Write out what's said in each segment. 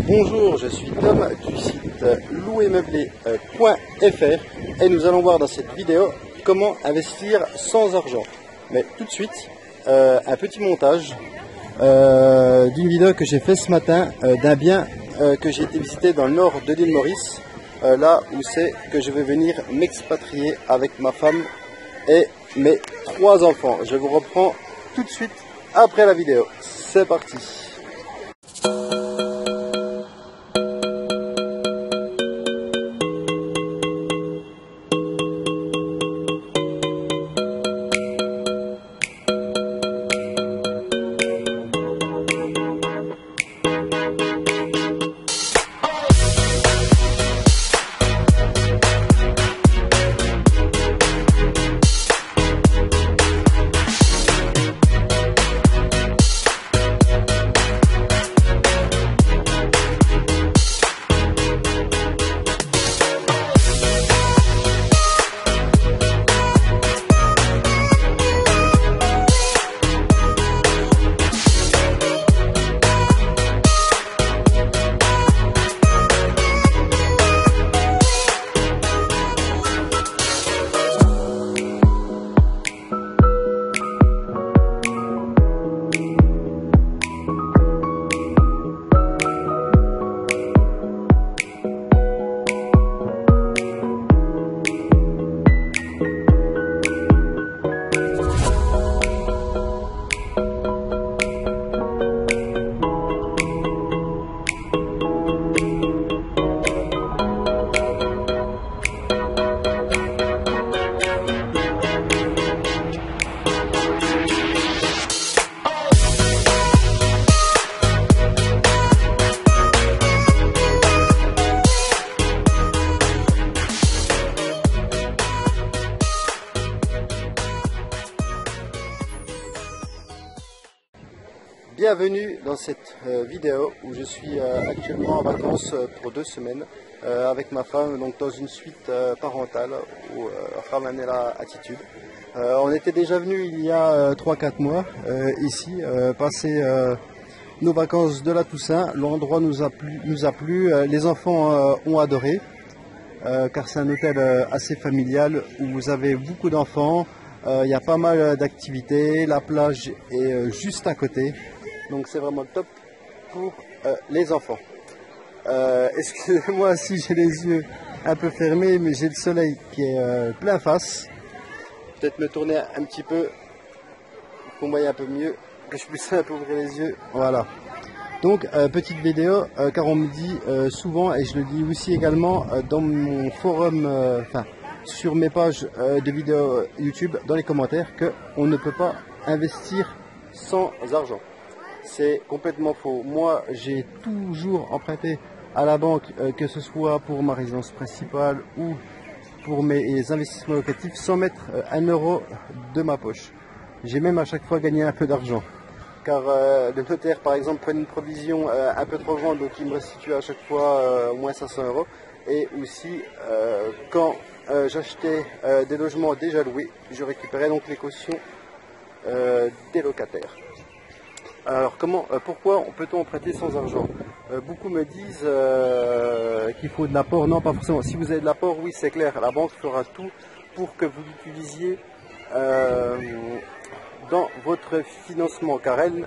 Bonjour, je suis Tom du site louetmeublé.fr et nous allons voir dans cette vidéo comment investir sans argent. Mais tout de suite, un petit montage d'une vidéo que j'ai fait ce matin d'un bien que j'ai été visiter dans le nord de l'île Maurice, là où c'est que je vais venir m'expatrier avec ma femme et mes 3 enfants. Je vous reprends tout de suite après la vidéo. C'est parti. Bienvenue dans cette vidéo où je suis actuellement en vacances pour 2 semaines avec ma femme, donc dans une suite parentale où Ramanella Attitude. On était déjà venu il y a 3-4 mois ici passer nos vacances de la Toussaint. L'endroit nous a plu, les enfants ont adoré car c'est un hôtel assez familial où vous avez beaucoup d'enfants. Il y a pas mal d'activités, la plage est juste à côté. Donc c'est vraiment top pour les enfants. Excusez-moi si j'ai les yeux un peu fermés, mais j'ai le soleil qui est plein face. Peut-être me tourner un petit peu pour qu'on voie un peu mieux, que je puisse un peu ouvrir les yeux. Voilà. Donc petite vidéo, car on me dit souvent, et je le dis aussi également dans mon forum, sur mes pages de vidéos YouTube, dans les commentaires, qu'on ne peut pas investir sans argent. C'est complètement faux. Moi, j'ai toujours emprunté à la banque, que ce soit pour ma résidence principale ou pour mes investissements locatifs, sans mettre 1 euro de ma poche. J'ai même à chaque fois gagné un peu d'argent. Car le notaire, par exemple, prenait une provision un peu trop grande, donc il me restitue à chaque fois au moins 500 euros. Et aussi, quand j'achetais des logements déjà loués, je récupérais donc les cautions des locataires. Alors pourquoi peut-on emprunter sans argent? Beaucoup me disent qu'il faut de l'apport. Non, pas forcément. Si vous avez de l'apport, oui, c'est clair, la banque fera tout pour que vous l'utilisiez dans votre financement, car elle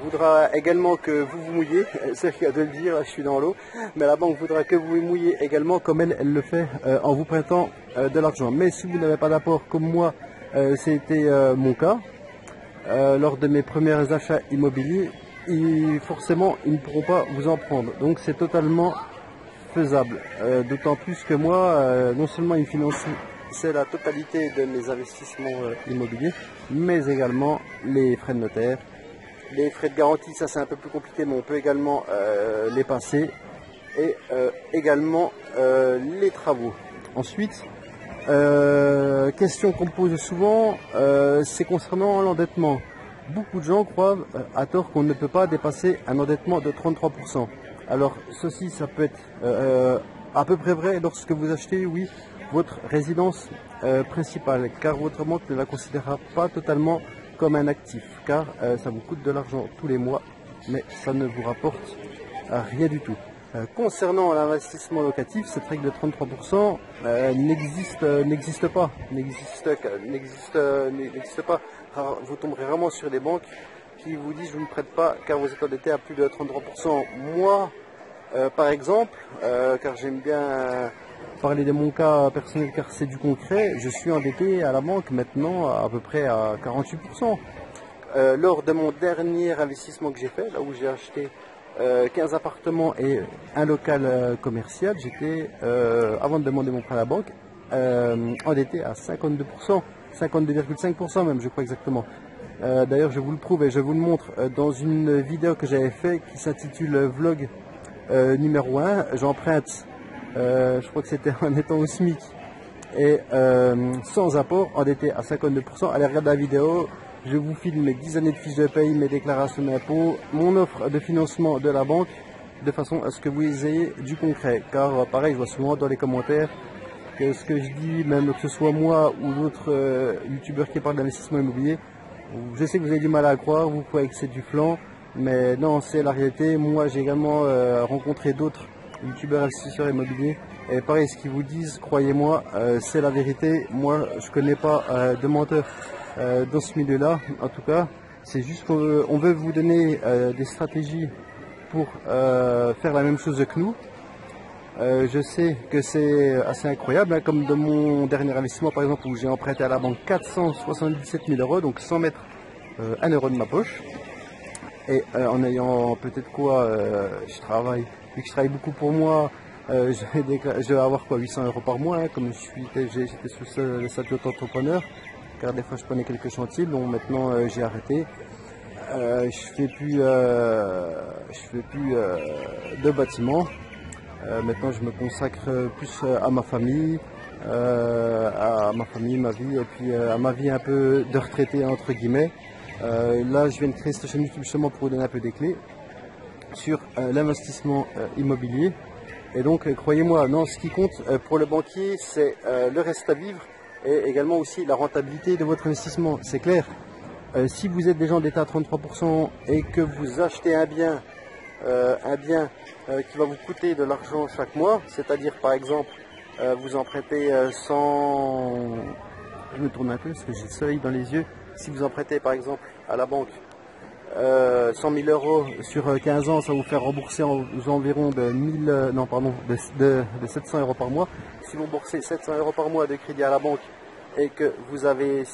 voudra également que vous vous mouillez. C'est le cas de le dire, je suis dans l'eau, mais la banque voudra que vous vous mouillez également, comme elle le fait en vous prêtant de l'argent. Mais si vous n'avez pas d'apport, comme moi, c'était mon cas, lors de mes premiers achats immobiliers, forcément ils ne pourront pas vous en prendre. Donc c'est totalement faisable. D'autant plus que moi, non seulement ils finançaient la totalité de mes investissements immobiliers, mais également les frais de notaire. Les frais de garantie, ça c'est un peu plus compliqué, mais on peut également les passer. Et également les travaux. Ensuite, question qu'on me pose souvent, c'est concernant l'endettement. Beaucoup de gens croient à tort qu'on ne peut pas dépasser un endettement de 33%. Alors ceci, ça peut être à peu près vrai lorsque vous achetez, oui, votre résidence principale, car votre banque ne la considérera pas totalement comme un actif, car ça vous coûte de l'argent tous les mois, mais ça ne vous rapporte rien du tout. Concernant l'investissement locatif, cette règle de 33% n'existe pas. N'existe pas. Vous tomberez vraiment sur des banques qui vous disent je ne prête pas car vous êtes endetté à plus de 33%. Moi, par exemple, car j'aime bien parler de mon cas personnel car c'est du concret, je suis endetté à la banque maintenant à peu près à 48%. Lors de mon dernier investissement que j'ai fait, là où j'ai acheté 15 appartements et un local commercial, j'étais, avant de demander mon prêt à la banque, endetté à 52%, 52,5% même, je crois exactement. D'ailleurs, je vous le prouve et je vous le montre dans une vidéo que j'avais fait qui s'intitule Vlog numéro 1. J'emprunte, je crois que c'était en étant au SMIC et sans apport, endetté à 52%. Allez regarder la vidéo. Je vous filme mes 10 années de fiches de paye, mes déclarations d'impôts, mon offre de financement de la banque, de façon à ce que vous ayez du concret. Car pareil, je vois souvent dans les commentaires que ce que je dis, même que ce soit moi ou d'autres youtubeurs qui parlent d'investissement immobilier, je sais que vous avez du mal à croire, vous croyez que c'est du flan, mais non, c'est la réalité. Moi, j'ai également rencontré d'autres youtubeurs investisseurs immobiliers, et pareil, ce qu'ils vous disent, croyez-moi, c'est la vérité. Moi, je connais pas de menteurs dans ce milieu-là. En tout cas, c'est juste qu'on veut vous donner des stratégies pour faire la même chose que nous. Je sais que c'est assez incroyable, hein, comme de mon dernier investissement par exemple où j'ai emprunté à la banque 477 000 euros, donc sans mettre 1 euro de ma poche. Et en ayant peut-être quoi, vu que je travaille beaucoup pour moi, je vais avoir quoi, 800 euros par mois, hein, comme j'étais sur le statut d'auto-entrepreneur, car des fois je prenais quelques chantiers, donc maintenant j'ai arrêté. Je fais plus de bâtiments. Maintenant je me consacre plus à ma famille, ma vie et puis à ma vie un peu de retraité entre guillemets. Là je viens de créer cette chaîne YouTube justement pour vous donner un peu des clés sur l'investissement immobilier. Et donc croyez-moi, non, ce qui compte pour le banquier c'est le reste à vivre et également aussi la rentabilité de votre investissement, c'est clair. Si vous êtes déjà endetté à 33% et que vous achetez un bien qui va vous coûter de l'argent chaque mois, c'est-à-dire par exemple vous empruntez 100, je me tourne un peu parce que j'ai le soleil dans les yeux, si vous empruntez par exemple à la banque 100 000 euros sur 15 ans, ça va vous faire rembourser aux environs de 700 euros par mois. Si vous remboursez 700 euros par mois de crédit à la banque et que vous avez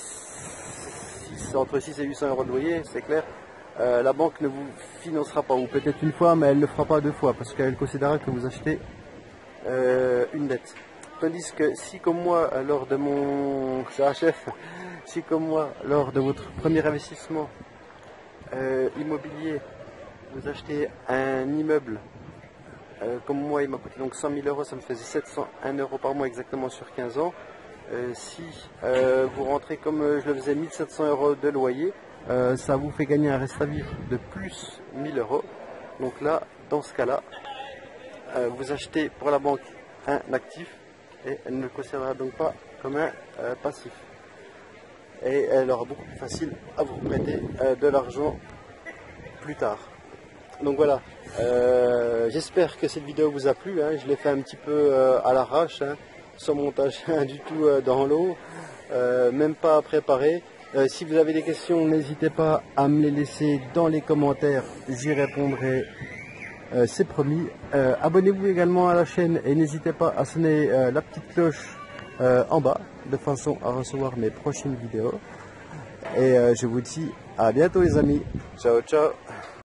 entre 6 et 800 euros de loyer, c'est clair, la banque ne vous financera pas, ou peut-être une fois, mais elle ne le fera pas deux fois, parce qu'elle considérera que vous achetez une dette. Tandis que si comme moi, lors de mon CHF, si comme moi, lors de votre premier investissement immobilier, vous achetez un immeuble, comme moi il m'a coûté donc 100 000 euros, ça me faisait 701 euros par mois exactement sur 15 ans. Si vous rentrez comme je le faisais 1700 euros de loyer, ça vous fait gagner un reste à vivre de plus 1000 euros. Donc là, dans ce cas-là, vous achetez pour la banque un actif et elle ne le considérera donc pas comme un passif. Et elle aura beaucoup plus facile à vous prêter de l'argent plus tard. Donc voilà, j'espère que cette vidéo vous a plu, hein. Je l'ai fait un petit peu à l'arrache, hein, sans montage du tout dans l'eau, même pas préparé. Si vous avez des questions, n'hésitez pas à me les laisser dans les commentaires, j'y répondrai, c'est promis. Abonnez-vous également à la chaîne et n'hésitez pas à sonner la petite cloche en bas, de façon à recevoir mes prochaines vidéos. Et je vous dis à bientôt les amis, ciao ciao.